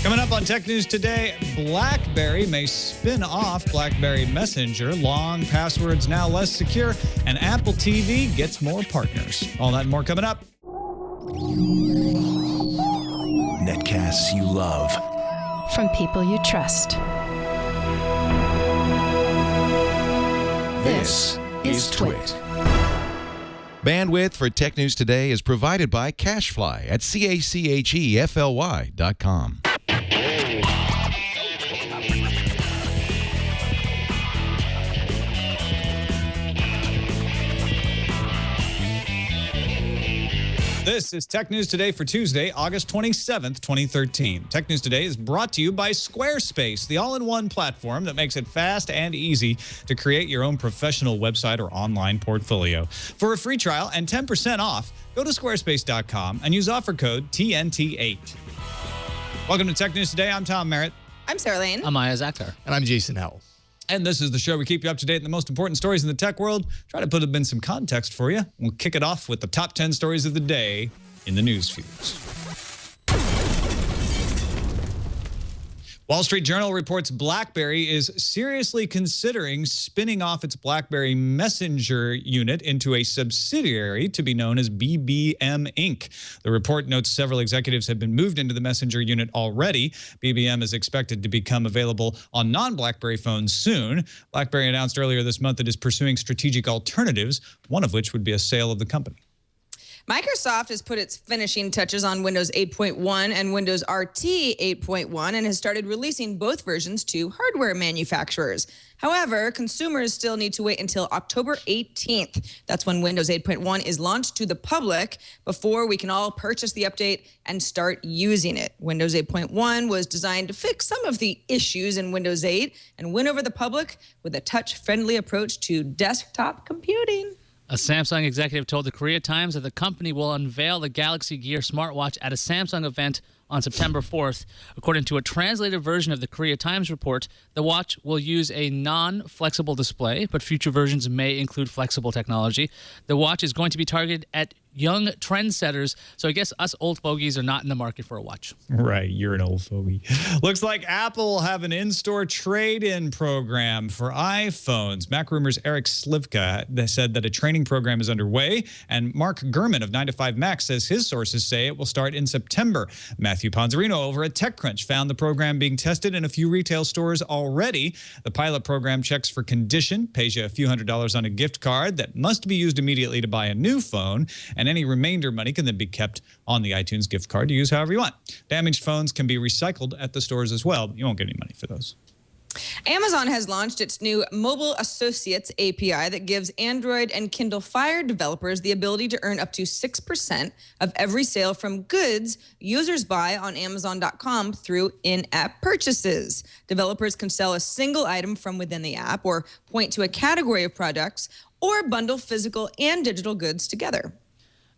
Coming up on Tech News today, BlackBerry may spin off BlackBerry Messenger. Long passwords now less secure, and Apple TV gets more partners. All that and more coming up. Netcasts you love. From people you trust. This is Twit. Bandwidth for Tech News Today is provided by CacheFly at CACHEFLY.com. This is Tech News Today for Tuesday, August 27th, 2013. Tech News Today is brought to you by Squarespace, the all-in-one platform that makes it fast and easy to create your own professional website or online portfolio. For a free trial and 10% off, go to squarespace.com and use offer code TNT8. Welcome to Tech News Today. I'm Tom Merritt. I'm Sarah Lane. I'm Maya Zakhtar. And I'm Jason Howell. And this is the show we keep you up to date in the most important stories in the tech world. Try to put them in some context for you. We'll kick it off with the top 10 stories of the day in the news feeds. Wall Street Journal reports BlackBerry is seriously considering spinning off its BlackBerry Messenger unit into a subsidiary to be known as BBM Inc. The report notes several executives have been moved into the Messenger unit already. BBM is expected to become available on non-BlackBerry phones soon. BlackBerry announced earlier this month it is pursuing strategic alternatives, one of which would be a sale of the company. Microsoft has put its finishing touches on Windows 8.1 and Windows RT 8.1 and has started releasing both versions to hardware manufacturers. However, consumers still need to wait until October 18th. That's when Windows 8.1 is launched to the public before we can all purchase the update and start using it. Windows 8.1 was designed to fix some of the issues in Windows 8 and win over the public with a touch-friendly approach to desktop computing. A Samsung executive told the Korea Times that the company will unveil the Galaxy Gear smartwatch at a Samsung event on September 4th. According to a translated version of the Korea Times report, the watch will use a non-flexible display, but future versions may include flexible technology. The watch is going to be targeted at young trendsetters, so I guess us old fogies are not in the market for a watch. Right, you're an old fogey. Looks like Apple will have an in-store trade-in program for iPhones. MacRumors' Eric Slivka said that a training program is underway, and Mark Gurman of 9to5Mac says his sources say it will start in September. Matthew Ponzarino over at TechCrunch found the program being tested in a few retail stores already. The pilot program checks for condition, pays you a few $100s on a gift card that must be used immediately to buy a new phone, and any remainder money can then be kept on the iTunes gift card to use however you want. Damaged phones can be recycled at the stores as well, but you won't get any money for those. Amazon has launched its new Mobile Associates API that gives Android and Kindle Fire developers the ability to earn up to 6% of every sale from goods users buy on Amazon.com through in-app purchases. Developers can sell a single item from within the app or point to a category of products or bundle physical and digital goods together.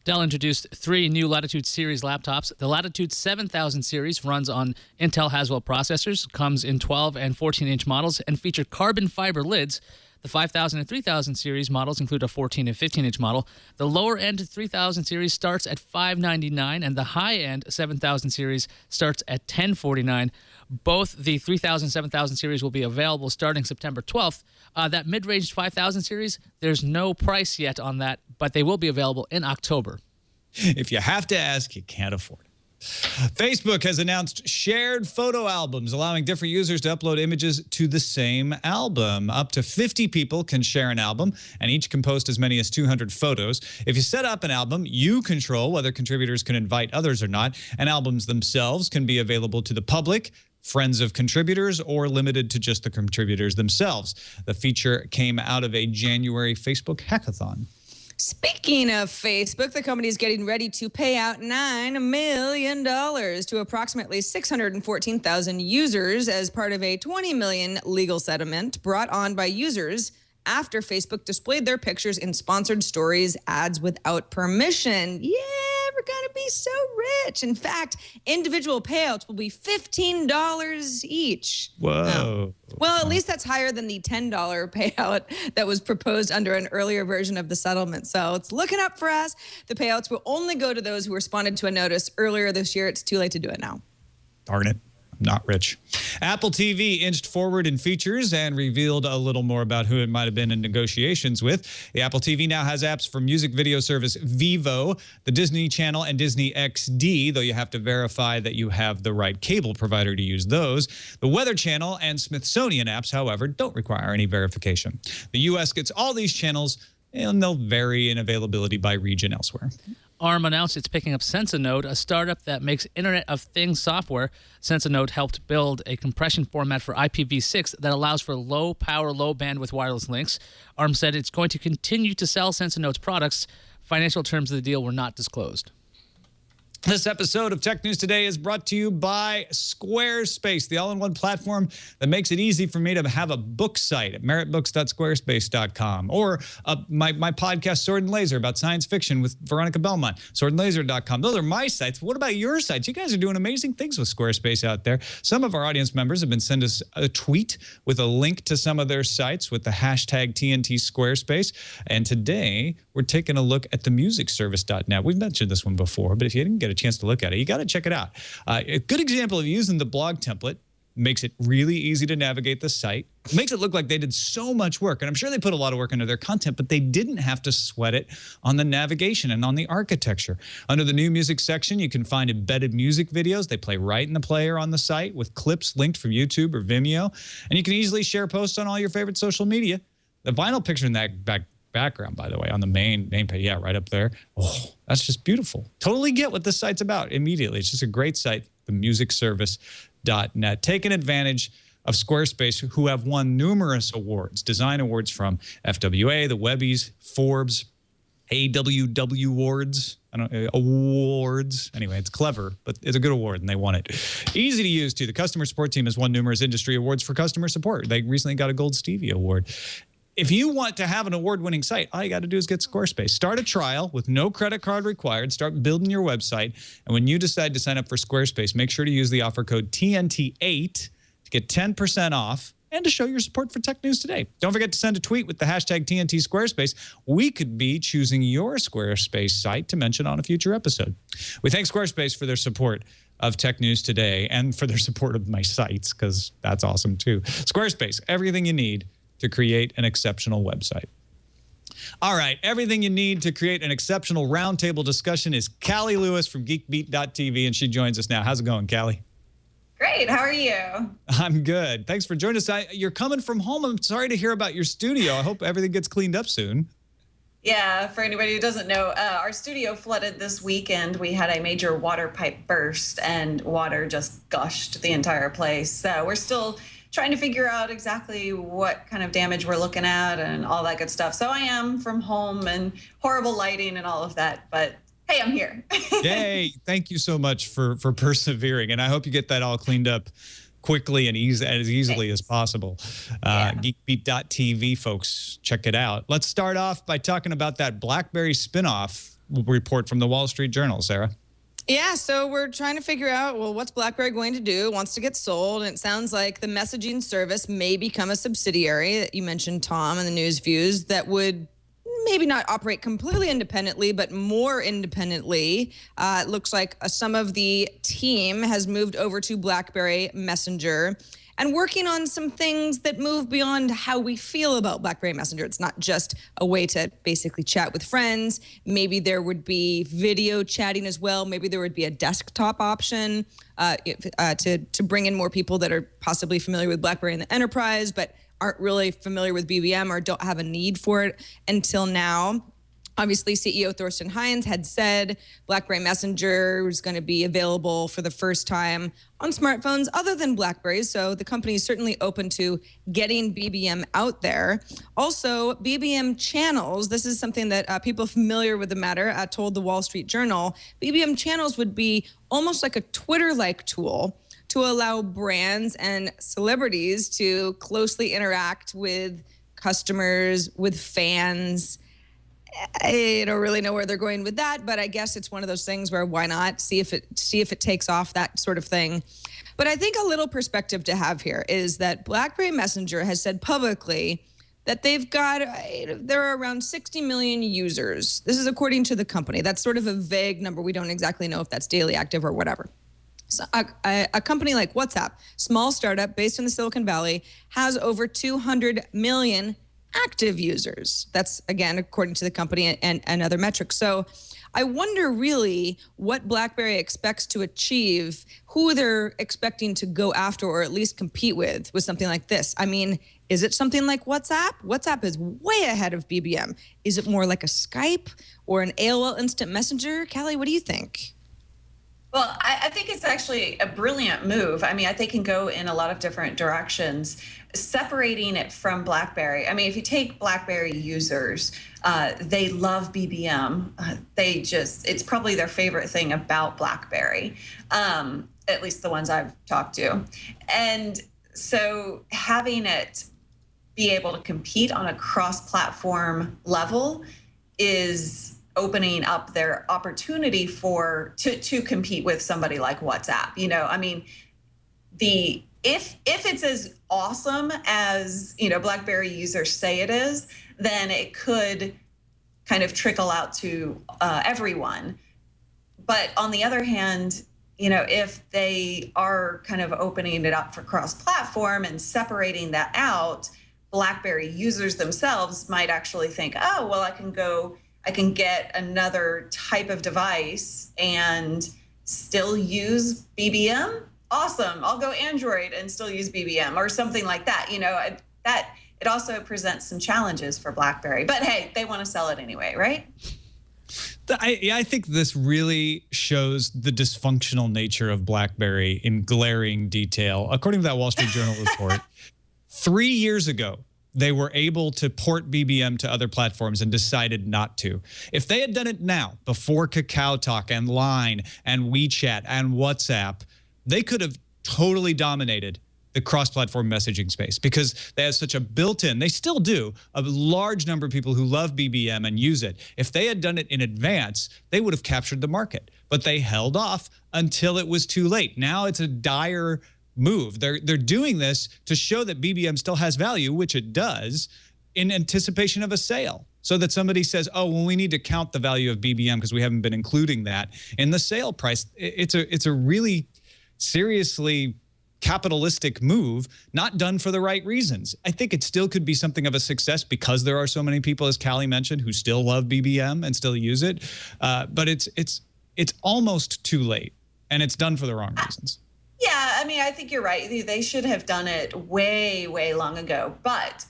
Dell introduced 3 new Latitude series laptops. The Latitude 7000 series runs on Intel Haswell processors, comes in 12 and 14-inch models, and feature carbon fiber lids. The 5000 and 3000 series models include a 14 and 15-inch model. The lower-end 3000 series starts at $599, and the high-end 7000 series starts at $1,049. Both the 3000 and 7000 series will be available starting September 12th. That mid-range 5000 series, there's no price yet on that, but they will be available in October. If you have to ask, you can't afford it. Facebook has announced shared photo albums, allowing different users to upload images to the same album. Up to 50 people can share an album, and each can post as many as 200 photos. If you set up an album, you control whether contributors can invite others or not, and albums themselves can be available to the public, friends of contributors, or limited to just the contributors themselves. The feature came out of a January Facebook hackathon. Speaking of Facebook, the company is getting ready to pay out $9 million to approximately 614,000 users as part of a $20 million legal settlement brought on by users after Facebook displayed their pictures in sponsored stories ads without permission. Yeah, we're going to be so rich. In fact, individual payouts will be $15 each. Whoa. Well, at least that's higher than the $10 payout that was proposed under an earlier version of the settlement. So it's looking up for us. The payouts will only go to those who responded to a notice earlier this year. It's too late to do it now. Darn it. not rich. Apple TV inched forward in features and revealed a little more about who it might have been in negotiations with. The Apple TV now has apps for music video service Vivo, the Disney Channel, and Disney XD, though you have to verify that you have the right cable provider to use those. The Weather Channel and Smithsonian apps, however, don't require any verification. The U.S. gets all these channels, and they'll vary in availability by region elsewhere. ARM announced it's picking up Sensinode, a startup that makes Internet of Things software. Sensinode helped build a compression format for IPv6 that allows for low power, low bandwidth wireless links. ARM said it's going to continue to sell Sensinode's products. Financial terms of the deal were not disclosed. This episode of Tech News Today is brought to you by Squarespace, the all-in-one platform that makes it easy for me to have a book site at meritbooks.squarespace.com, or my podcast, Sword and Laser, about science fiction with Veronica Belmont, swordandlaser.com. Those are my sites. What about your sites? You guys are doing amazing things with Squarespace out there. Some of our audience members have been sending us a tweet with a link to some of their sites with the hashtag TNT Squarespace. And today, we're taking a look at the musicservice.net. We've mentioned this one before, but if you didn't get a chance to look at it, you got to check it out. A good example of using the blog template. Makes it really easy to navigate the site. Makes it look like they did so much work. And I'm sure they put a lot of work into their content, but they didn't have to sweat it on the navigation and on the architecture. Under the new music section, you can find embedded music videos. They play right in the player on the site with clips linked from YouTube or Vimeo. And you can easily share posts on all your favorite social media. The vinyl picture in that background, by the way, on the main page, yeah, right up there. Oh, that's just beautiful. Totally get what this site's about immediately. It's just a great site, the musicservice.net. Taking advantage of Squarespace, who have won numerous awards, design awards from FWA, the Webbies, Forbes, AWW awards. Awards. Anyway, it's clever, but it's a good award, and they won it. Easy to use, too. The customer support team has won numerous industry awards for customer support. They recently got a Gold Stevie Award. If you want to have an award-winning site, all you got to do is get Squarespace. Start a trial with no credit card required. Start building your website. And when you decide to sign up for Squarespace, make sure to use the offer code TNT8 to get 10% off and to show your support for Tech News Today. Don't forget to send a tweet with the hashtag TNT Squarespace. We could be choosing your Squarespace site to mention on a future episode. We thank Squarespace for their support of Tech News Today and for their support of my sites, because that's awesome too. Squarespace, everything you need to create an exceptional website. All right, everything you need to create an exceptional roundtable discussion is Callie Lewis from geekbeat.tv, and she joins us now. How's it going, Callie? Great. How are you? I'm good. Thanks for joining us. You're coming from home. I'm sorry to hear about your studio. I hope everything gets cleaned up soon. Yeah, for anybody who doesn't know, our studio flooded this weekend. We had a major water pipe burst, and water just gushed the entire place. So we're still trying to figure out exactly what kind of damage we're looking at and all that good stuff. So I am from home, and horrible lighting and all of that, but hey, I'm here. Yay. Thank you so much for persevering. And I hope you get that all cleaned up quickly and as easily as possible. Geekbeat.tv, folks, check it out. Let's start off by talking about that BlackBerry spinoff report from the Wall Street Journal, Sarah. Yeah, so we're trying to figure out, well, what's BlackBerry going to do? It wants to get sold, and it sounds like the messaging service may become a subsidiary that you mentioned, Tom, in the news views, that would maybe not operate completely independently, but more independently. It looks like some of the team has moved over to BlackBerry Messenger and working on some things that move beyond how we feel about BlackBerry Messenger. It's not just a way to basically chat with friends. Maybe there would be video chatting as well. Maybe there would be a desktop option to bring in more people that are possibly familiar with BlackBerry in the enterprise, but aren't really familiar with BBM or don't have a need for it until now. Obviously, CEO Thorsten Heinz had said BlackBerry Messenger was going to be available for the first time on smartphones other than BlackBerry. So the company is certainly open to getting BBM out there. Also, BBM channels, this is something that people familiar with the matter told the Wall Street Journal. BBM channels would be almost like a Twitter-like tool to allow brands and celebrities to closely interact with customers, with fans. I don't really know where they're going with that, but I guess it's one of those things where why not see if it takes off, that sort of thing. But I think a little perspective to have here is that BlackBerry Messenger has said publicly that there are around 60 million users. This is according to the company. That's sort of a vague number. We don't exactly know if that's daily active or whatever. So a company like WhatsApp, small startup based in the Silicon Valley, has over 200 million active users. That's, again, according to the company and other metrics. So I wonder really what BlackBerry expects to achieve, who they're expecting to go after or at least compete with something like this. I mean, is it something like WhatsApp? WhatsApp is way ahead of BBM. Is it more like a Skype or an AOL Instant Messenger? Callie, what do you think? Well, I think it's actually a brilliant move. I mean, I think it can go in a lot of different directions. Separating it from BlackBerry. I mean, if you take BlackBerry users, they love BBM. It's probably their favorite thing about BlackBerry, at least the ones I've talked to. And so having it be able to compete on a cross-platform level is opening up their opportunity to compete with somebody like WhatsApp. You know, I mean, if it's as awesome as, you know, BlackBerry users say it is, then it could kind of trickle out to everyone. But on the other hand, you know, if they are kind of opening it up for cross-platform and separating that out, BlackBerry users themselves might actually think, oh, well, I can get another type of device and still use BBM. Awesome. I'll go Android and still use BBM or something like that. You know, that it also presents some challenges for BlackBerry. But hey, they want to sell it anyway, right? I think this really shows the dysfunctional nature of BlackBerry in glaring detail. According to that Wall Street Journal report, 3 years ago, they were able to port BBM to other platforms and decided not to. If they had done it now, before KakaoTalk and Line and WeChat and WhatsApp, they could have totally dominated the cross-platform messaging space because they have such a built-in, they still do, a large number of people who love BBM and use it. If they had done it in advance, they would have captured the market. But they held off until it was too late. Now it's a dire move. They're doing this to show that BBM still has value, which it does, in anticipation of a sale. So that somebody says, oh, well, we need to count the value of BBM because we haven't been including that in the sale price. It's a really seriously capitalistic move, not done for the right reasons. I think it still could be something of a success because there are so many people, as Callie mentioned, who still love BBM and still use it. But it's almost too late, and it's done for the wrong reasons. Yeah, I mean, I think you're right. They should have done it way, way long ago. But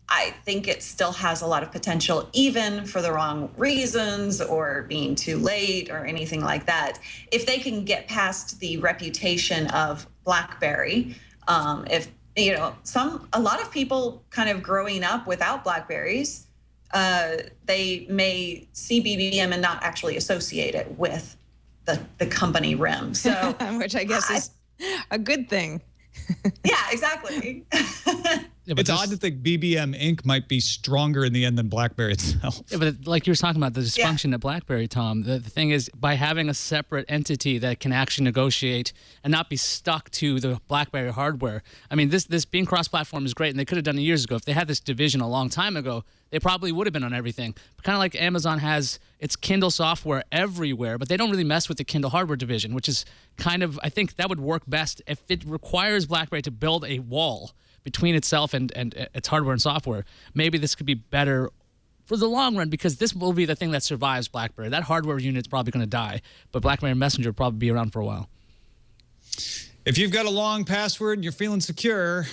I think it still has a lot of potential, even for the wrong reasons or being too late or anything like that. If they can get past the reputation of BlackBerry, if you know, a lot of people kind of growing up without BlackBerries, they may see BBM and not actually associate it with the company RIM. So, which I guess is a good thing. Yeah, exactly. Yeah, it's odd to think BBM Inc. might be stronger in the end than BlackBerry itself. Yeah, but like you were talking about the dysfunction at BlackBerry, Tom, the thing is by having a separate entity that can actually negotiate and not be stuck to the BlackBerry hardware. I mean, this being cross-platform is great, and they could have done it years ago. If they had this division a long time ago, they probably would have been on everything. But kind of like Amazon has its Kindle software everywhere, but they don't really mess with the Kindle hardware division, which is kind of, I think that would work best if it requires BlackBerry to build a wall between itself and its hardware and software. Maybe this could be better for the long run because this will be the thing that survives BlackBerry. That hardware unit's probably going to die, but BlackBerry Messenger will probably be around for a while. If you've got a long password and you're feeling secure,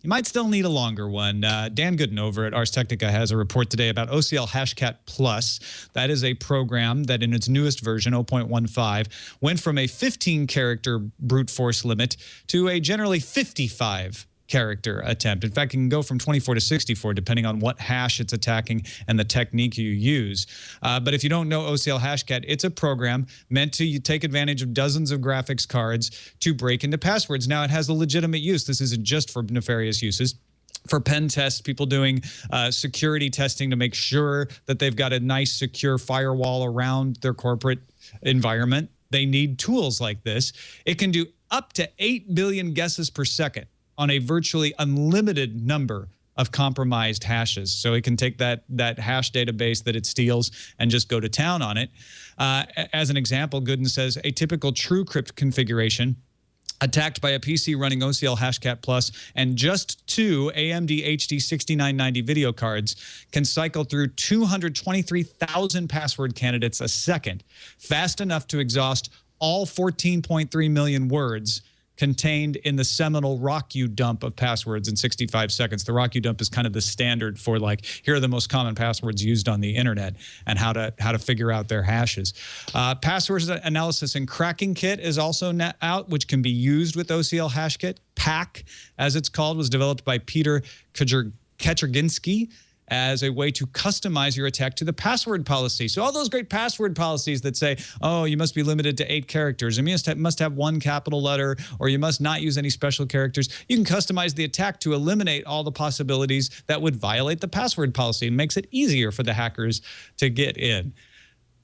you might still need a longer one. Dan Gooden over at Ars Technica has a report today about OCL Hashcat Plus. That is a program that in its newest version, 0.15, went from a 15-character brute force limit to a generally 55-character attempt. In fact, it can go from 24 to 64 depending on what hash it's attacking and the technique you use. But if you don't know OCL Hashcat, it's a program meant to take advantage of dozens of graphics cards to break into passwords. Now, it has a legitimate use. This isn't just for nefarious uses. For pen tests, people doing security testing to make sure that they've got a nice, secure firewall around their corporate environment, they need tools like this. It can do up to 8 billion guesses per second on a virtually unlimited number of compromised hashes. So it can take that hash database that it steals and just go to town on it. As an example, Gooden says a typical TrueCrypt configuration attacked by a PC running OCL Hashcat Plus, and just 2 AMD HD 6990 video cards can cycle through 223,000 password candidates a second, fast enough to exhaust all 14.3 million words contained in the seminal RockU dump of passwords in 65 seconds. The RockU dump is kind of the standard for, like, here are the most common passwords used on the internet and how to figure out their hashes. Passwords analysis and cracking kit is also out, which can be used with OCL HashKit. PAC, as it's called, was developed by Peter Kaczerginski as a way to customize your attack to the password policy. So all those great password policies that say, oh, you must be limited to 8 characters, and you must have 1 capital letter, or you must not use any special characters. You can customize the attack to eliminate all the possibilities that would violate the password policy. It makes it easier for the hackers to get in.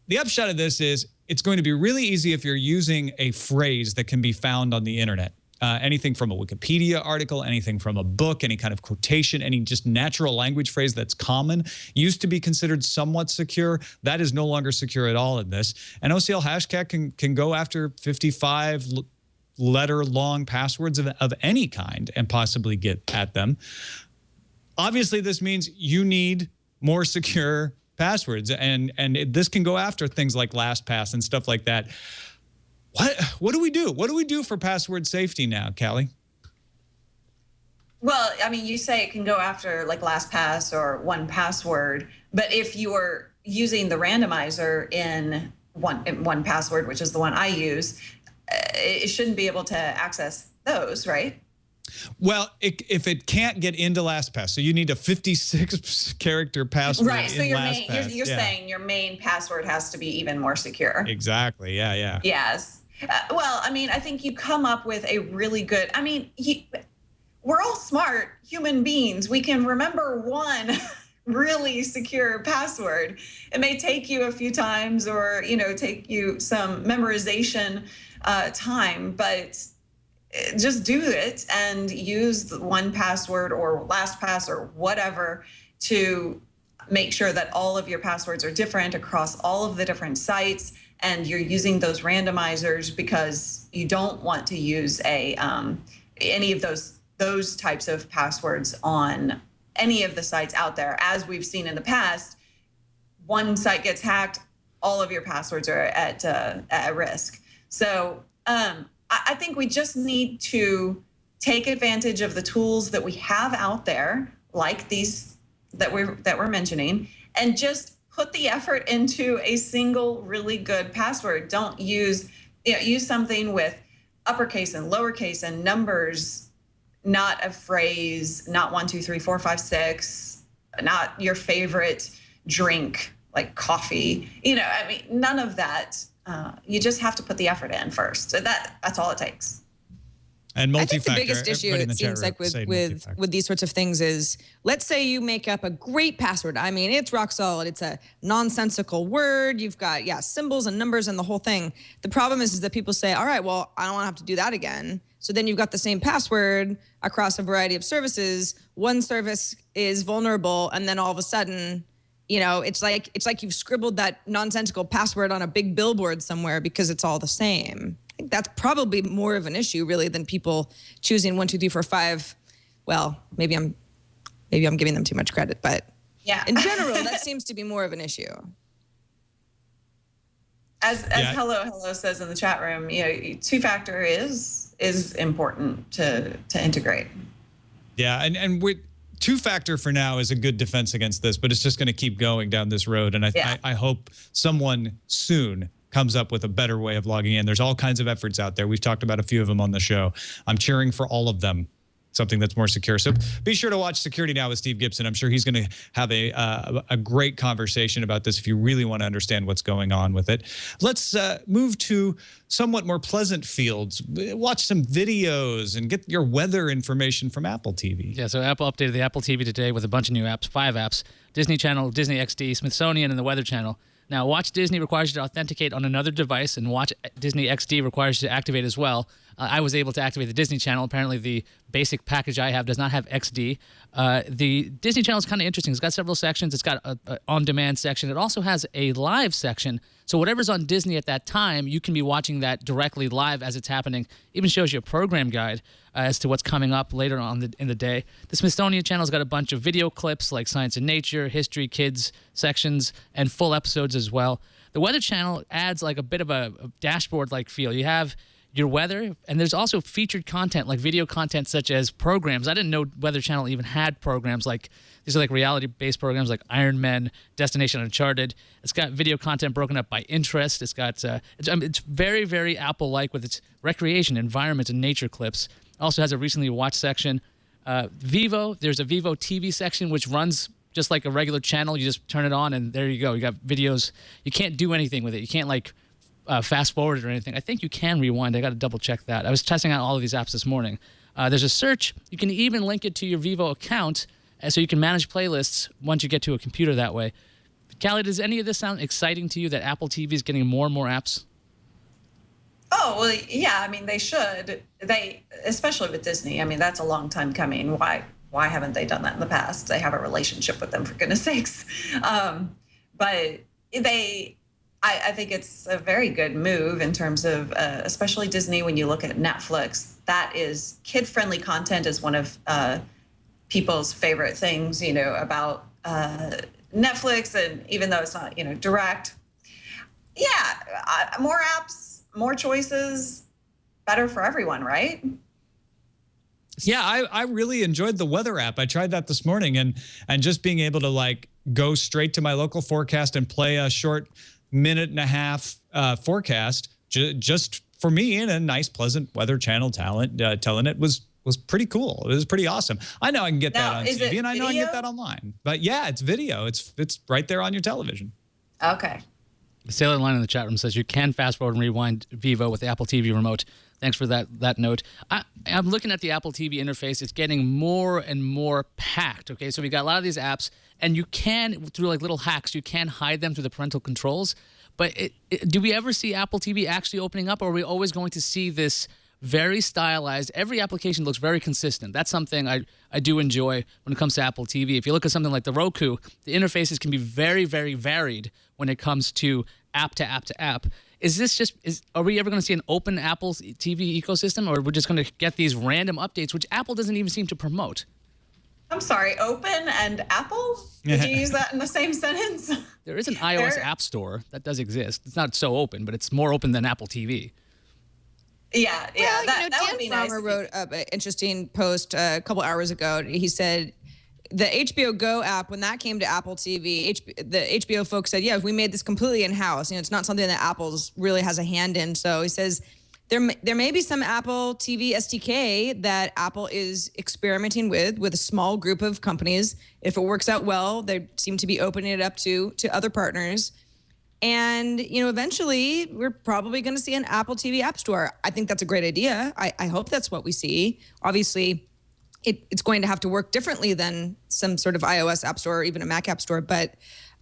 The upshot of this is it's going to be really easy if you're using a phrase that can be found on the internet. Anything from a Wikipedia article, anything from a book, any kind of quotation, any just natural language phrase that's common, used to be considered somewhat secure. That is no longer secure at all in this. And OCL Hashcat can go after 55 letter long passwords of any kind and possibly get at them. Obviously, this means you need more secure passwords, and this can go after things like LastPass and stuff like that. What do we do? What do we do for password safety now, Callie? Well, I mean, you say it can go after like LastPass or 1Password, but if you are using the randomizer in 1Password, which is the one I use, it shouldn't be able to access those, right? Well, if it can't get into LastPass, so you need a 56-character password. Right. So in LastPass. You're saying your main password has to be even more secure. Exactly. Yeah. Yes. Well, I mean, I think you come up with a really good. I mean, we're all smart human beings. We can remember one really secure password. It may take you a few times, or take you some memorization time, but just do it and use the 1Password or LastPass or whatever to make sure that all of your passwords are different across all of the different sites, and you're using those randomizers because you don't want to use any of those types of passwords on any of the sites out there. As we've seen in the past, one site gets hacked, all of your passwords are at risk. So I think we just need to take advantage of the tools that we have out there, like these that we're mentioning, and just put the effort into a single really good password. Don't use something with uppercase and lowercase and numbers, not a phrase, not 1, 2, 3, 4, 5, 6, not your favorite drink like coffee. I mean, none of that. You just have to put the effort in first. So that's all it takes. And multi-factor. I think the biggest issue, it seems like, with these sorts of things is, let's say you make up a great password. I mean, it's rock solid. It's a nonsensical word. You've got, symbols and numbers and the whole thing. The problem is that people say, all right, well, I don't want to have to do that again. So then you've got the same password across a variety of services. One service is vulnerable, and then all of a sudden, it's like you've scribbled that nonsensical password on a big billboard somewhere because it's all the same. I think that's probably more of an issue, really, than people choosing 1, 2, 3, 4, 5. Well, maybe I'm giving them too much credit, but in general, that seems to be more of an issue. As Hello says in the chat room, 2-factor is important to integrate. Yeah, and we 2-factor for now is a good defense against this, but it's just going to keep going down this road. And I hope someone soon comes up with a better way of logging in. There's all kinds of efforts out there. We've talked about a few of them on the show. I'm cheering for all of them. Something that's more secure. So be sure to watch Security Now with Steve Gibson. I'm sure he's going to have a great conversation about this if you really want to understand what's going on with it. Let's move to somewhat more pleasant fields. Watch some videos and get your weather information from Apple TV. Yeah, so Apple updated the Apple TV today with a bunch of new apps, 5 apps: Disney Channel, Disney XD, Smithsonian, and the Weather Channel. Now, Watch Disney requires you to authenticate on another device, and Watch Disney XD requires you to activate as well. I was able to activate the Disney Channel. Apparently, the basic package I have does not have XD. The Disney Channel is kind of interesting. It's got several sections. It's got an on-demand section. It also has a live section. So whatever's on Disney at that time, you can be watching that directly live as it's happening. Even shows you a program guide as to what's coming up later on in the day. The Smithsonian Channel's got a bunch of video clips like Science and Nature, History, Kids sections, and full episodes as well. The Weather Channel adds like a bit of a dashboard-like feel. You have your weather, and there's also featured content like video content such as programs. I didn't know Weather Channel even had programs like these are like reality-based programs like Iron Man, Destination Uncharted. It's got video content broken up by interest. It's got it's very, very Apple-like with its recreation, environment, and nature clips. Also has a recently watched section. Vivo, there's a Vivo TV section which runs just like a regular channel. You just turn it on and there you go. You got videos. You can't do anything with it. You can't like fast forward or anything. I think you can rewind. I got to double check that. I was testing out all of these apps this morning. There's a search. You can even link it to your Vivo account so you can manage playlists once you get to a computer that way. Callie, does any of this sound exciting to you that Apple TV is getting more and more apps? Oh, well, yeah, I mean, they should. They, especially with Disney, I mean, that's a long time coming. Why haven't they done that in the past? They have a relationship with them, for goodness sakes. But I think it's a very good move in terms of, especially Disney, when you look at Netflix, that is kid-friendly content is one of people's favorite things, about Netflix. And even though it's not, direct, yeah, more apps, more choices, better for everyone, right? Yeah, I really enjoyed the weather app. I tried that this morning, and just being able to like go straight to my local forecast and play a short minute and a half forecast just for me in a nice, pleasant Weather Channel telling it was pretty cool. It was pretty awesome. I know I can get that on TV, and I know I can get that online. But yeah, it's video. It's right there on your television. Okay. Sailor Line in the chat room says you can fast forward and rewind Vivo with the Apple TV remote. Thanks for that note. I'm looking at the Apple TV interface. It's getting more and more packed. Okay, so we got a lot of these apps, and you can, through like little hacks, you can hide them through the parental controls. But do we ever see Apple TV actually opening up, or are we always going to see this very stylized? Every application looks very consistent. That's something I do enjoy when it comes to Apple TV. If you look at something like the Roku, the interfaces can be very, very varied when it comes to app to app to app. Are we ever going to see an open Apple TV ecosystem, or we're just going to get these random updates, which Apple doesn't even seem to promote? I'm sorry, open and Apple? Did you use that in the same sentence? There is an iOS app store that does exist. It's not so open, but it's more open than Apple TV. Yeah, Well, that Dan would be Farmer nice. wrote an interesting post a couple hours ago. He said the HBO Go app, when that came to Apple TV, the HBO folks said, yeah, we made this completely in-house. It's not something that Apple's really has a hand in. So he says there may be some Apple TV SDK that Apple is experimenting with a small group of companies. If it works out well, they seem to be opening it up to other partners. And, eventually we're probably going to see an Apple TV app store. I think that's a great idea. I hope that's what we see. Obviously, it's going to have to work differently than some sort of iOS app store or even a Mac app store. But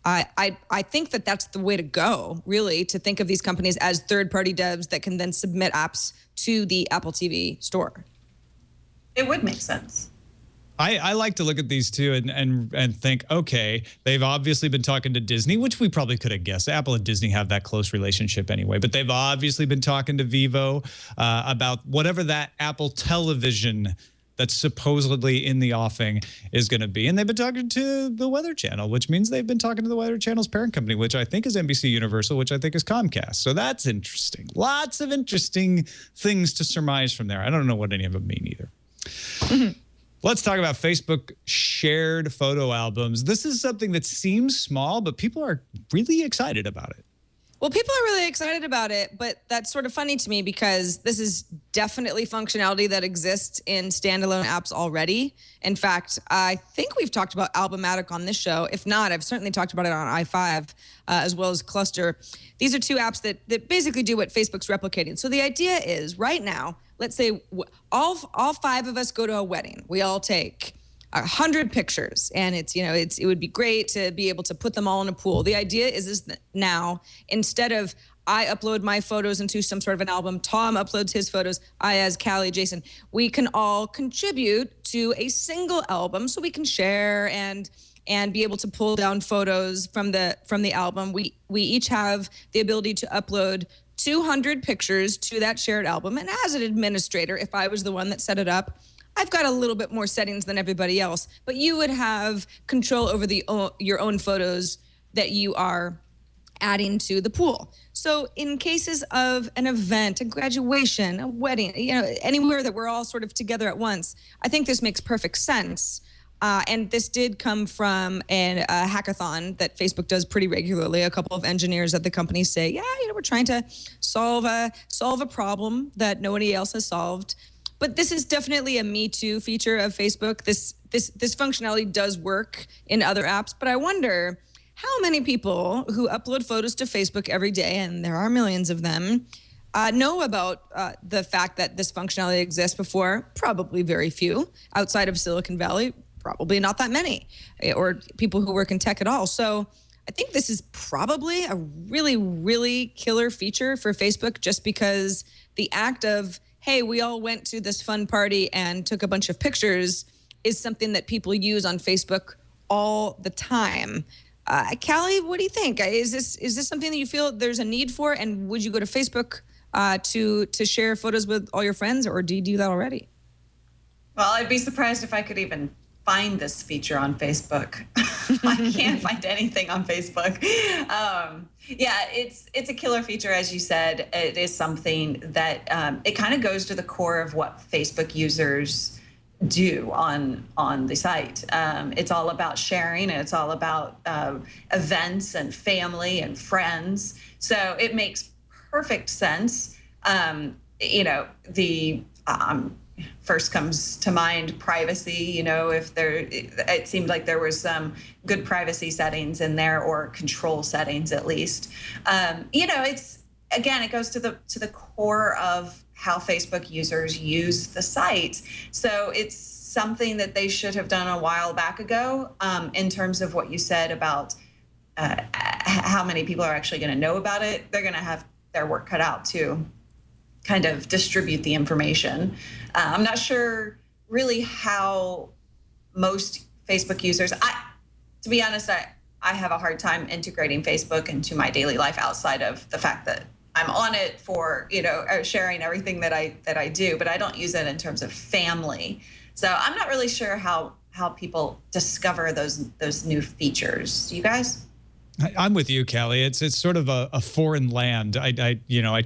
I think that that's the way to go, really, to think of these companies as third-party devs that can then submit apps to the Apple TV store. It would make sense. I like to look at these two and think, okay, they've obviously been talking to Disney, which we probably could have guessed. Apple and Disney have that close relationship anyway, but they've obviously been talking to Vivo about whatever that Apple television that's supposedly in the offing is going to be. And they've been talking to the Weather Channel, which means they've been talking to the Weather Channel's parent company, which I think is NBC Universal, which I think is Comcast. So that's interesting. Lots of interesting things to surmise from there. I don't know what any of them mean either. Let's talk about Facebook shared photo albums. This is something that seems small, but people are really excited about it. Well, people are really excited about it, but that's sort of funny to me because this is definitely functionality that exists in standalone apps already. In fact, I think we've talked about Albumatic on this show. If not, I've certainly talked about it on i5 as well as Cluster. These are two apps that basically do what Facebook's replicating. So the idea is right now, let's say all five of us go to a wedding. We all take 100 pictures, and it would be great to be able to put them all in a pool. The idea is that now, instead of I upload my photos into some sort of an album, Tom uploads his photos, I as Callie, Jason, we can all contribute to a single album so we can share and be able to pull down photos from the album. We each have the ability to upload 200 pictures to that shared album. And as an administrator, if I was the one that set it up, I've got a little bit more settings than everybody else, but you would have control over your own photos that you are adding to the pool. So in cases of an event, a graduation, a wedding, anywhere that we're all sort of together at once, I think this makes perfect sense. And this did come from a hackathon that Facebook does pretty regularly. A couple of engineers at the company say, we're trying to solve a problem that nobody else has solved. But this is definitely a Me Too feature of Facebook. This functionality does work in other apps, but I wonder how many people who upload photos to Facebook every day, and there are millions of them, know about the fact that this functionality exists before. Probably very few. Outside of Silicon Valley, probably not that many, or people who work in tech at all. So I think this is probably a really, really killer feature for Facebook, just because the act of, hey, we all went to this fun party and took a bunch of pictures is something that people use on Facebook all the time. Callie, what do you think? Is this something that you feel there's a need for? And would you go to Facebook to share photos with all your friends, or do you do that already? Well, I'd be surprised if I could even find this feature on Facebook. I can't find anything on Facebook. It's a killer feature, as you said. It is something that it kind of goes to the core of what Facebook users do on the site. It's all about sharing, and it's all about events and family and friends. So it makes perfect sense. First comes to mind privacy. It seemed like there was some good privacy settings in there, or control settings at least. It goes to the core of how Facebook users use the site. So it's something that they should have done a while back ago, in terms of what you said about how many people are actually going to know about it. They're going to have their work cut out to kind of distribute the information. I'm not sure really how most Facebook users, to be honest, I have a hard time integrating Facebook into my daily life outside of the fact that I'm on it for, sharing everything that I do, but I don't use it in terms of family. So I'm not really sure how people discover those new features. Do you guys? I'm with you, Callie. It's sort of a foreign land. I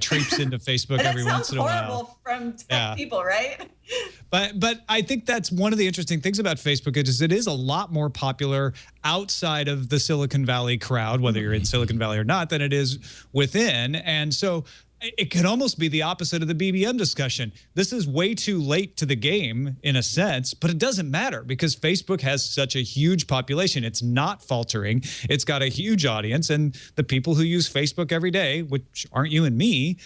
traipse into Facebook every once in a while. That sounds horrible from tech people, right? But I think that's one of the interesting things about Facebook is it is a lot more popular outside of the Silicon Valley crowd, whether you're in Silicon Valley or not, than it is within. And so it could almost be the opposite of the BBM discussion. This is way too late to the game in a sense, but it doesn't matter because Facebook has such a huge population. It's not faltering. It's got a huge audience, and the people who use Facebook every day, which aren't you and me,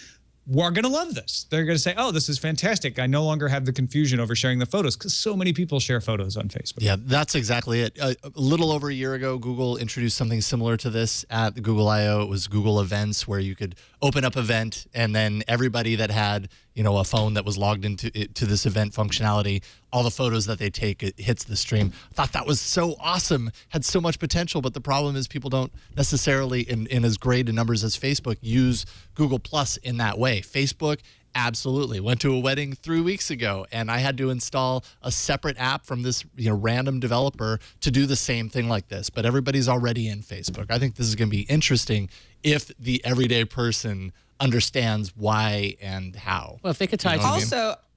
are going to love this. They're going to say, oh, this is fantastic. I no longer have the confusion over sharing the photos, because so many people share photos on Facebook. Yeah, that's exactly it. A little over a year ago, Google introduced something similar to this at the Google I/O. It was Google Events, where you could open up event, and then everybody that had a phone that was logged into this event functionality, all the photos that they take, it hits the stream. I thought that was so awesome, had so much potential, but the problem is people don't necessarily, in as great a numbers as Facebook, use Google Plus in that way. Facebook absolutely went to a wedding 3 weeks ago, and I had to install a separate app from this random developer to do the same thing like this, but everybody's already in Facebook. I think this is going to be interesting if the everyday person understands why and how. Well, if they could tie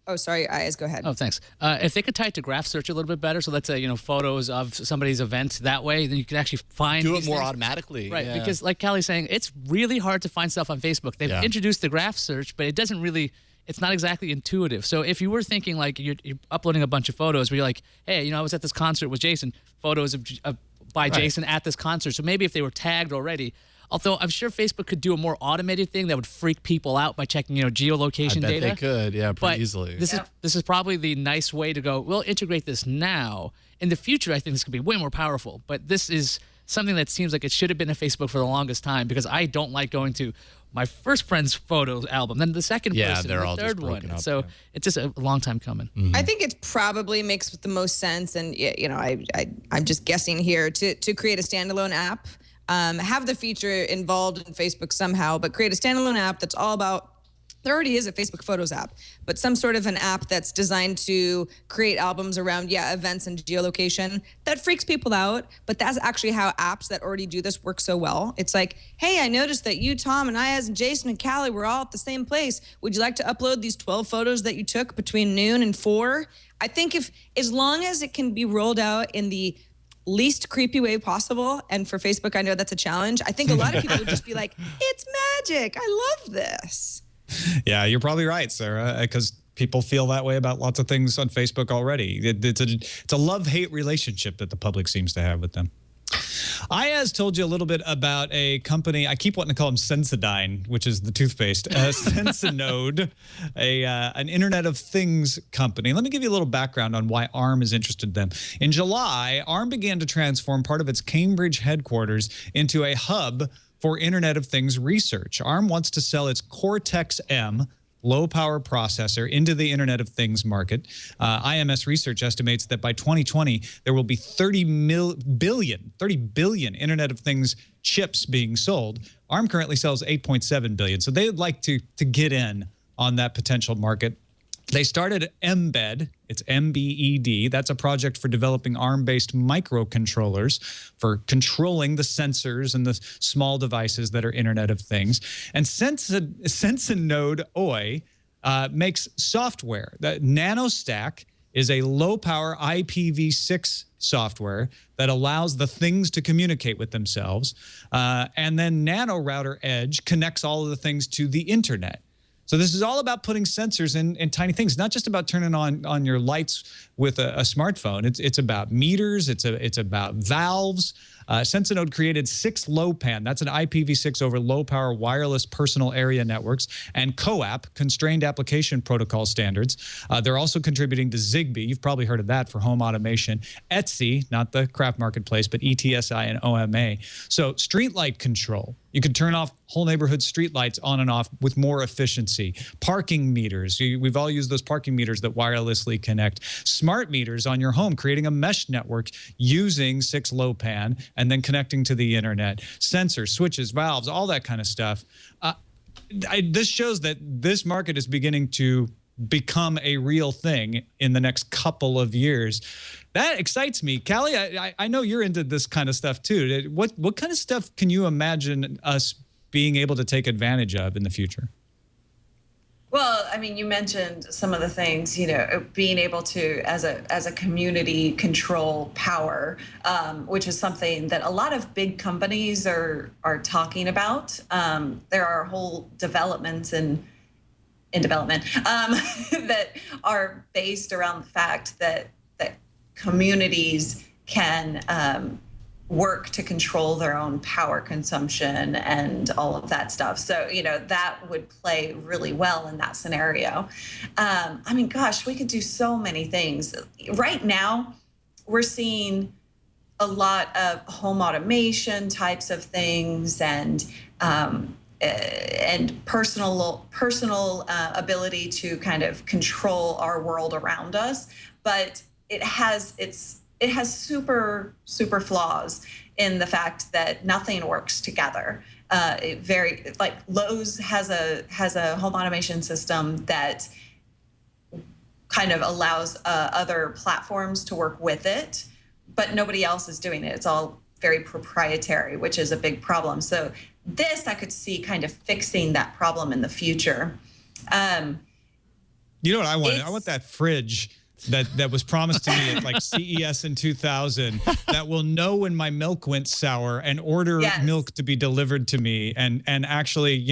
Oh, sorry, Ayaz, go ahead. Oh, thanks. If they could tie it to graph search a little bit better, so let's say, photos of somebody's event that way, then you could actually find do these it more things. automatically. Right, yeah. because like Callie's saying, it's really hard to find stuff on Facebook. They've introduced the graph search, but it doesn't really, it's not exactly intuitive. So if you were thinking like you're uploading a bunch of photos where you're like, hey, I was at this concert with Jason, photos of by Jason at this concert. So maybe if they were tagged already, Although I'm sure Facebook could do a more automated thing that would freak people out by checking, geolocation I bet data. they could, yeah, pretty But easily. This is probably the nice way to go. We'll integrate this now. In the future, I think this could be way more powerful. But this is something that seems like it should have been a Facebook for the longest time, because I don't like going to my first friend's photos album, then the second person, they're the all just third one. broken up, So yeah. it's just a long time coming. I think it probably makes the most sense, and I'm just guessing here, to create a standalone app, have the feature involved in Facebook somehow, but create a standalone app that's all about. There already is a Facebook Photos app, but some sort of an app that's designed to create albums around, events and geolocation. That freaks people out, but that's actually how apps that already do this work so well. It's like, hey, I noticed that you, Tom, and Ayaz, and Jason, and Callie were all at the same place. Would you like to upload these 12 photos that you took between noon and 4? I think as long as it can be rolled out in the least creepy way possible, and for Facebook, I know that's a challenge, I think a lot of people would just be like, it's magic. I love this. Yeah, you're probably right, Sarah, because people feel that way about lots of things on Facebook already. It's a love-hate relationship that the public seems to have with them. Ayaz told you a little bit about a company. I keep wanting to call them Sensodyne, which is the toothpaste. Sensinode, an Internet of Things company. Let me give you a little background on why ARM is interested in them. In July, ARM began to transform part of its Cambridge headquarters into a hub for Internet of Things research. ARM wants to sell its Cortex-M low-power processor into the Internet of Things market. IMS Research estimates that by 2020, there will be 30 billion Internet of Things chips being sold. ARM currently sells 8.7 billion, so they would like to get in on that potential market. They started Mbed, it's MBED. That's a project for developing ARM-based microcontrollers for controlling the sensors and the small devices that are Internet of Things. And Sensinode OI makes software. The NanoStack is a low-power IPv6 software that allows the things to communicate with themselves. And then NanoRouter Edge connects all of the things to the internet. So this is all about putting sensors in tiny things, not just about turning on your lights with a smartphone. It's about meters. It's about valves. Sensinode created 6LoWPAN. That's an IPv6 over low-power wireless personal area networks, and CoAP, Constrained Application Protocol standards. They're also contributing to Zigbee. You've probably heard of that for home automation. ETSI, not the craft marketplace, but ETSI and OMA. So streetlight control. You can turn off whole neighborhood streetlights on and off with more efficiency. Parking meters. We've all used those parking meters that wirelessly connect. Smart meters on your home, creating a mesh network using 6LoWPAN and then connecting to the internet. Sensors, switches, valves, all that kind of stuff. This shows that this market is beginning to become a real thing in the next couple of years. That excites me. Callie, I know you're into this kind of stuff too. What kind of stuff can you imagine us being able to take advantage of in the future? Well, I mean, you mentioned some of the things, being able to, as a community, control power, which is something that a lot of big companies are talking about. There are whole developments in development that are based around the fact that communities can work to control their own power consumption and all of that stuff. So, that would play really well in that scenario. I mean, gosh, we could do so many things. Right now, we're seeing a lot of home automation types of things and personal ability to kind of control our world around us. But it has super flaws in the fact that nothing works together. Lowe's has a home automation system that kind of allows other platforms to work with it, but nobody else is doing it. It's all very proprietary, which is a big problem. So this I could see kind of fixing that problem in the future. You know what I want? I want that fridge that was promised to me at like CES in 2000 that will know when my milk went sour and order milk to be delivered to me and actually,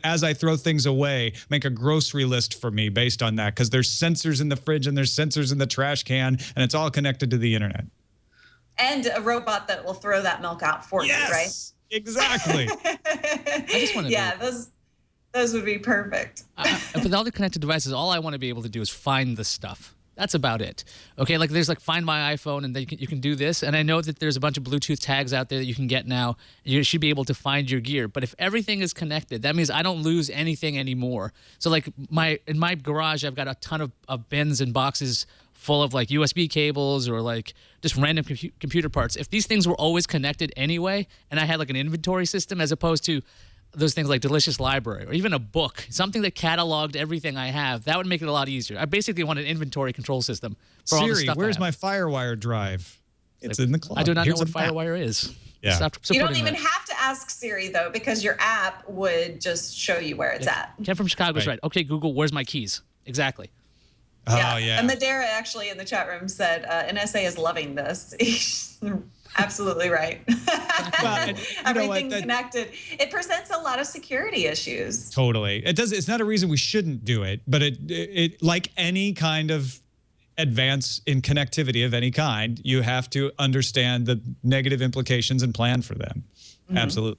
as I throw things away, make a grocery list for me based on that, because there's sensors in the fridge and there's sensors in the trash can and it's all connected to the internet. And a robot that will throw that milk out for you, right? Exactly. I just want to Yeah, those would be perfect. with all the connected devices, all I want to be able to do is find the stuff. That's about it. Okay, like there's like Find My iPhone, and you can do this. And I know that there's a bunch of Bluetooth tags out there that you can get now. You should be able to find your gear. But if everything is connected, that means I don't lose anything anymore. So like in my garage, I've got a ton of bins and boxes full of like USB cables or like just random computer parts. If these things were always connected anyway, and I had like an inventory system as opposed to those things like Delicious Library or even a book, something that cataloged everything I have, that would make it a lot easier. I basically want an inventory control system for all the Siri, stuff where's I my have. FireWire drive? It's in the cloud. I do not Here's know what a map. FireWire is. Yeah. Stop You don't supporting even that. have to ask Siri though, because your app would just show you where it's at. Ken from Chicago is Right. right. Okay, Google, where's my keys? Exactly. Oh, yeah. And Madera actually in the chat room said NSA is loving this. He's absolutely right. Well, and you know what, Everything connected. It presents a lot of security issues. Totally. It does. It's not a reason we shouldn't do it, but it like any kind of advance in connectivity of any kind, you have to understand the negative implications and plan for them. Absolutely.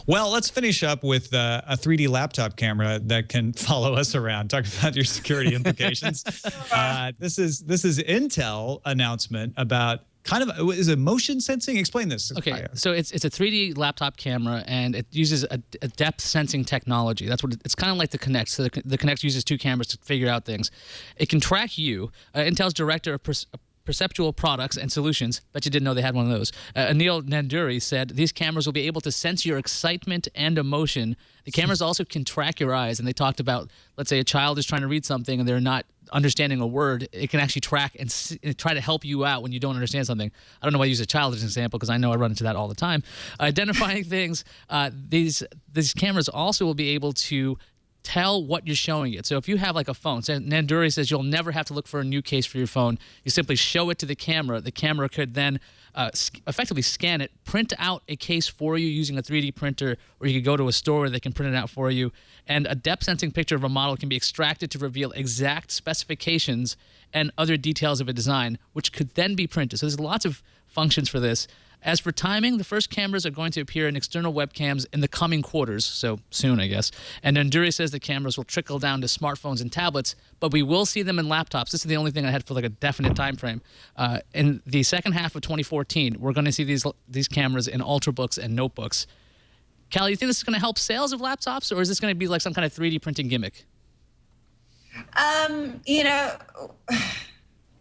Well, let's finish up with a 3D laptop camera that can follow us around. Talk about your security implications. This is Intel announcement about kind of, is it motion sensing? Explain this. Okay, Aya. so it's a 3D laptop camera, and it uses a depth sensing technology. That's what it's kind of like the Kinect. So the Kinect uses two cameras to figure out things. It can track you. Intel's director of Perceptual Products and Solutions, bet you didn't know they had one of those. Anil Nanduri said these cameras will be able to sense your excitement and emotion. The cameras also can track your eyes, and they talked about, let's say a child is trying to read something and they're not understanding a word. It can actually track and try to help you out when you don't understand something. I don't know why I use a child as an example because I know I run into that all the time. Identifying things, these cameras also will be able to tell what you're showing it. So if you have like a phone, so Nanduri says you'll never have to look for a new case for your phone. You simply show it to the camera. The camera could then effectively scan it, print out a case for you using a 3D printer, or you could go to a store where they can print it out for you. And a depth sensing picture of a model can be extracted to reveal exact specifications and other details of a design, which could then be printed. So there's lots of functions for this. As for timing, the first cameras are going to appear in external webcams in the coming quarters, so soon, I guess. And Nanduri says the cameras will trickle down to smartphones and tablets, but we will see them in laptops. This is the only thing I had for like a definite time frame. In the second half of 2014, we're going to see these cameras in Ultrabooks and notebooks. Callie, you think this is going to help sales of laptops, or is this going to be like some kind of 3D printing gimmick?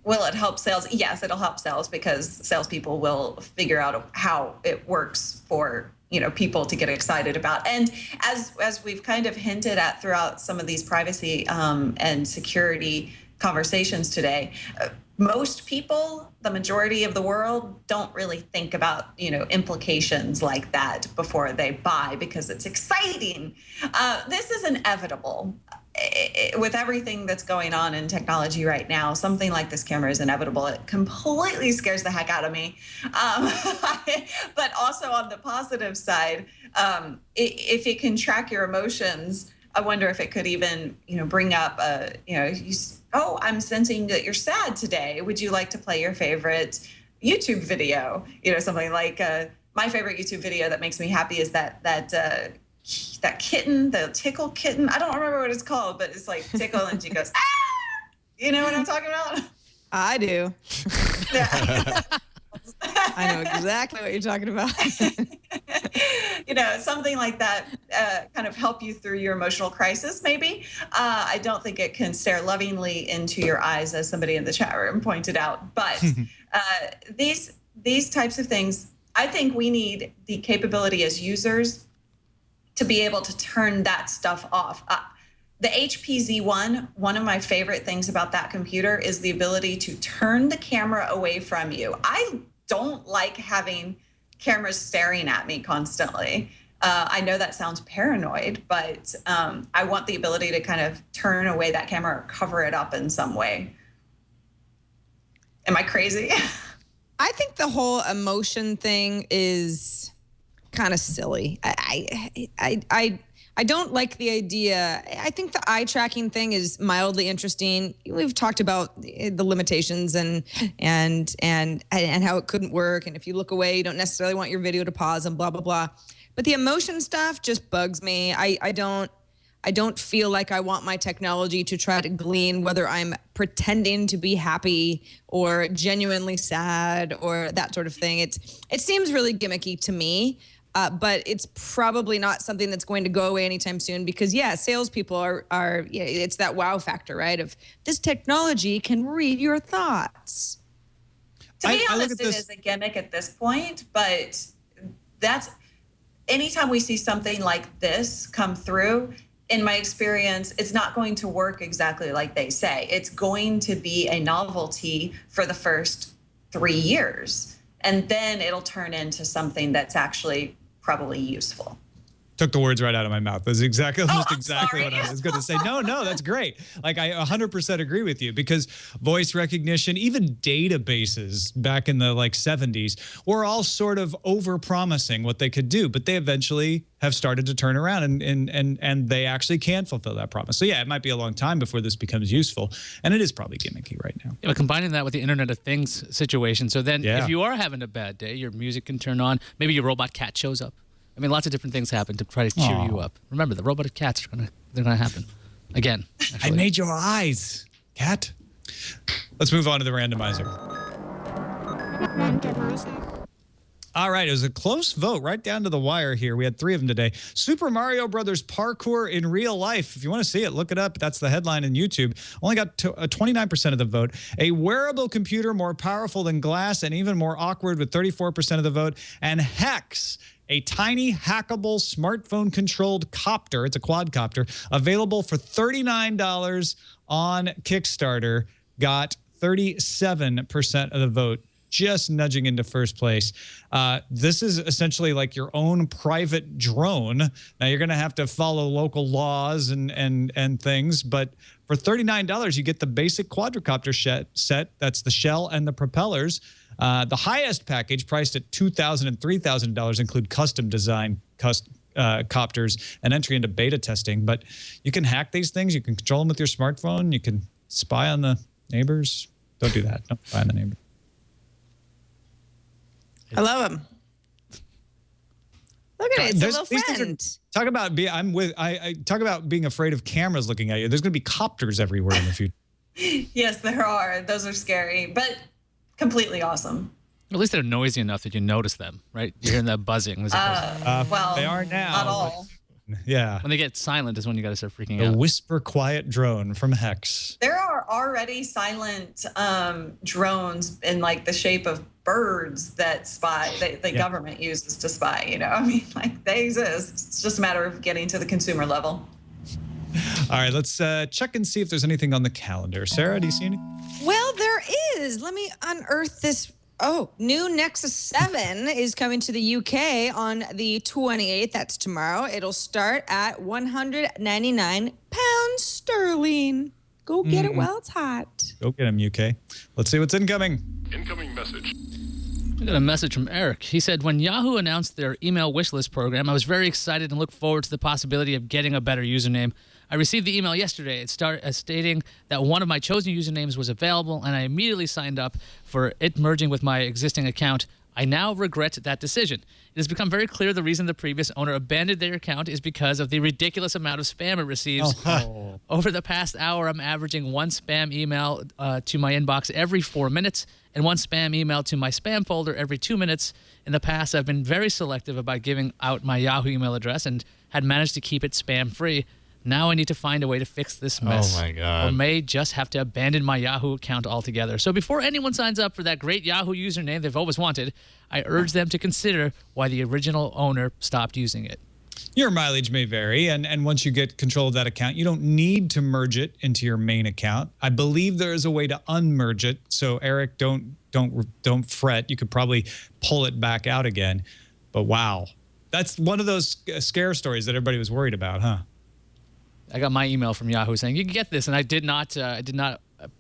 Will it help sales? Yes, it'll help sales because salespeople will figure out how it works for people to get excited about. And as we've kind of hinted at throughout some of these privacy and security conversations today, most people, the majority of the world, don't really think about implications like that before they buy because it's exciting. This is inevitable. With everything that's going on in technology right now, something like this camera is inevitable. It completely scares the heck out of me. But also on the positive side, if it can track your emotions, I wonder if it could even, bring up, I'm sensing that you're sad today. Would you like to play your favorite YouTube video? Something like my favorite YouTube video that makes me happy is that kitten, the tickle kitten. I don't remember what it's called, but it's like tickle and she goes, ah! You know what I'm talking about? I do. Yeah. I know exactly what you're talking about. Something like that kind of help you through your emotional crisis, maybe. I don't think it can stare lovingly into your eyes, as somebody in the chat room pointed out. But these types of things, I think we need the capability as users to be able to turn that stuff off. The HP Z1, one of my favorite things about that computer is the ability to turn the camera away from you. I don't like having cameras staring at me constantly. I know that sounds paranoid, but I want the ability to kind of turn away that camera or cover it up in some way. Am I crazy? I think the whole emotion thing is kind of silly. I I don't like the idea. I think the eye tracking thing is mildly interesting. We've talked about the limitations and how it couldn't work. And if you look away, you don't necessarily want your video to pause and blah, blah, blah. But the emotion stuff just bugs me. I don't feel like I want my technology to try to glean whether I'm pretending to be happy or genuinely sad or that sort of thing. It seems really gimmicky to me. But it's probably not something that's going to go away anytime soon because, yeah, salespeople are it's that wow factor, right? Of this technology can read your thoughts. To be honest, it is a gimmick at this point, but that's anytime we see something like this come through, in my experience, it's not going to work exactly like they say. It's going to be a novelty for the first 3 years, and then it'll turn into something that's actually probably useful. Took the words right out of my mouth. That's exactly I'm what sorry. I was going to say. No, that's great. Like I 100% agree with you because voice recognition, even databases back in the 70s were all sort of over-promising what they could do, but they eventually have started to turn around and they actually can fulfill that promise. So yeah, it might be a long time before this becomes useful, and it is probably gimmicky right now. Yeah, but combining that with the Internet of Things situation, so then if you are having a bad day, your music can turn on, maybe your robot cat shows up. I mean, lots of different things happen to try to cheer you up. Remember, the robotic cats they're gonna happen again. I made your eyes, cat. Let's move on to the randomizer. All right, it was a close vote, right down to the wire here. We had 3 of them today. Super Mario Brothers Parkour in Real Life. If you want to see it, look it up. That's the headline in YouTube. Only got 29% of the vote. A wearable computer more powerful than glass and even more awkward with 34% of the vote. And Hex, a tiny hackable smartphone-controlled copter. It's a quadcopter, available for $39 on Kickstarter. Got 37% of the vote, just nudging into first place. This is essentially like your own private drone. Now you're going to have to follow local laws and things, but for $39, you get the basic quadrocopter set. That's the shell and the propellers. The highest package, priced at $2,000 and $3,000, include custom design copters and entry into beta testing. But you can hack these things. You can control them with your smartphone. You can spy on the neighbors. Don't do that. Don't spy on the neighbors. I love him. Look at it. It's a little friend. Talk about talk about being afraid of cameras looking at you. There's going to be copters everywhere in the future. Yes, there are. Those are scary, but completely awesome. At least they're noisy enough that you notice them, right? You're hearing that buzzing. Well, they are now. Not all. Yeah. When they get silent is when you got to start freaking A out. whisper quiet drone from Hex. There are already silent drones in the shape of birds that spy. The government uses to spy. I mean, they exist. It's just a matter of getting to the consumer level. All right, let's check and see if there's anything on the calendar. Sarah, do you see anything? Well, there is. Let me unearth this. Oh, new Nexus 7 is coming to the UK on the 28th. That's tomorrow. It'll start at £199 sterling. Go get it while it's hot. Go get him, UK. Let's see what's incoming. Incoming message. I got a message from Eric. He said, when Yahoo announced their email wishlist program, I was very excited and looked forward to the possibility of getting a better username. I received the email yesterday. It started stating that one of my chosen usernames was available, and I immediately signed up for it merging with my existing account. I now regret that decision. It has become very clear the reason the previous owner abandoned their account is because of the ridiculous amount of spam it receives. Over the past hour, I'm averaging 1 spam email to my inbox every 4 minutes and 1 spam email to my spam folder every 2 minutes. In the past, I've been very selective about giving out my Yahoo email address and had managed to keep it spam-free. Now I need to find a way to fix this mess. Oh, my God. Or may just have to abandon my Yahoo account altogether. So before anyone signs up for that great Yahoo username they've always wanted, I urge them to consider why the original owner stopped using it. Your mileage may vary, and once you get control of that account, you don't need to merge it into your main account. I believe there is a way to unmerge it. So Eric, don't fret. You could probably pull it back out again. But wow, that's one of those scare stories that everybody was worried about, huh? I got my email from Yahoo saying you can get this, and I did not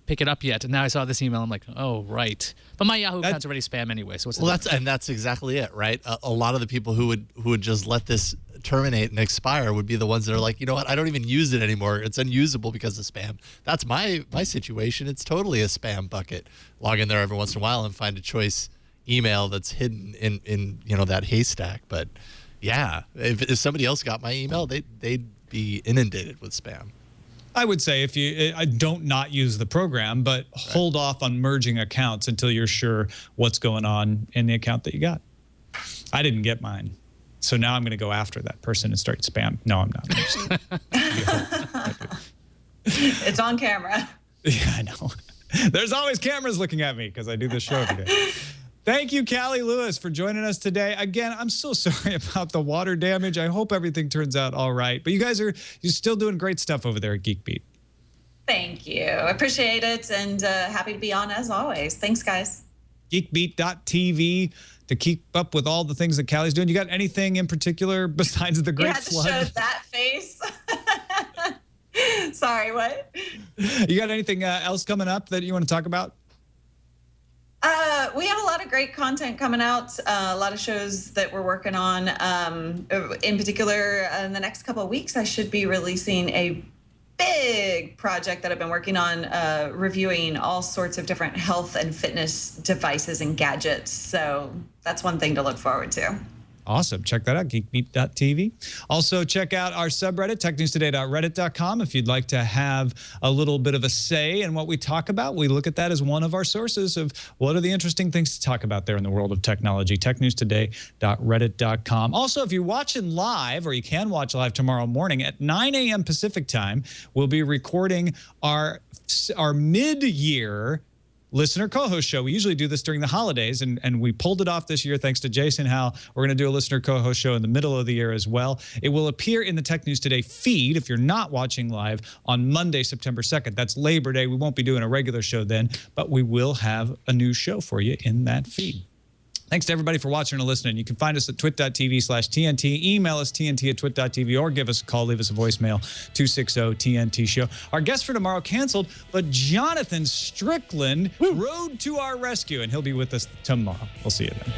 pick it up yet. And now I saw this email. I'm like, oh, right. But my Yahoo account's already spam anyway. So what's the difference? That's exactly it, right? A lot of the people who would just let this terminate and expire would be the ones that are like, you know what? I don't even use it anymore. It's unusable because of spam. That's my situation. It's totally a spam bucket. Log in there every once in a while and find a choice email that's hidden in that haystack. But yeah, if somebody else got my email, they'd be inundated with spam. I would say if you don't not use the program, but hold off on merging accounts until you're sure what's going on in the account that you got. I didn't get mine. So now I'm going to go after that person and start spam. No, I'm not. It's on camera. Yeah, I know. There's always cameras looking at me because I do this show every day. Thank you, Callie Lewis, for joining us today. Again, I'm so sorry about the water damage. I hope everything turns out all right. But you're still doing great stuff over there at GeekBeat. Thank you. Appreciate it, and happy to be on as always. Thanks, guys. Geekbeat.tv to keep up with all the things that Callie's doing. You got anything in particular besides the great flood? You had to show that face. Sorry, what? You got anything else coming up that you want to talk about? We have a lot of great content coming out, a lot of shows that we're working on. In particular, in the next couple of weeks, I should be releasing a big project that I've been working on, reviewing all sorts of different health and fitness devices and gadgets. So that's one thing to look forward to. Awesome. Check that out, geekbeat.tv. Also, check out our subreddit, technewstoday.reddit.com. If you'd like to have a little bit of a say in what we talk about, we look at that as one of our sources of what are the interesting things to talk about there in the world of technology, technewstoday.reddit.com. Also, if you're watching live, or you can watch live tomorrow morning at 9 a.m. Pacific time, we'll be recording our mid-year listener co-host show. We usually do this during the holidays, and we pulled it off this year thanks to Jason Howe. We're going to do a listener co-host show in the middle of the year as well. It will appear in the Tech News Today feed if you're not watching live on Monday, September 2nd. That's Labor Day. We won't be doing a regular show then, but we will have a new show for you in that feed. Thanks to everybody for watching or listening. You can find us at twit.tv/TNT. Email us TNT@twit.tv, or give us a call, leave us a voicemail, 260-TNT-SHOW. Our guest for tomorrow canceled, but Jonathan Strickland rode to our rescue, and he'll be with us tomorrow. We'll see you then.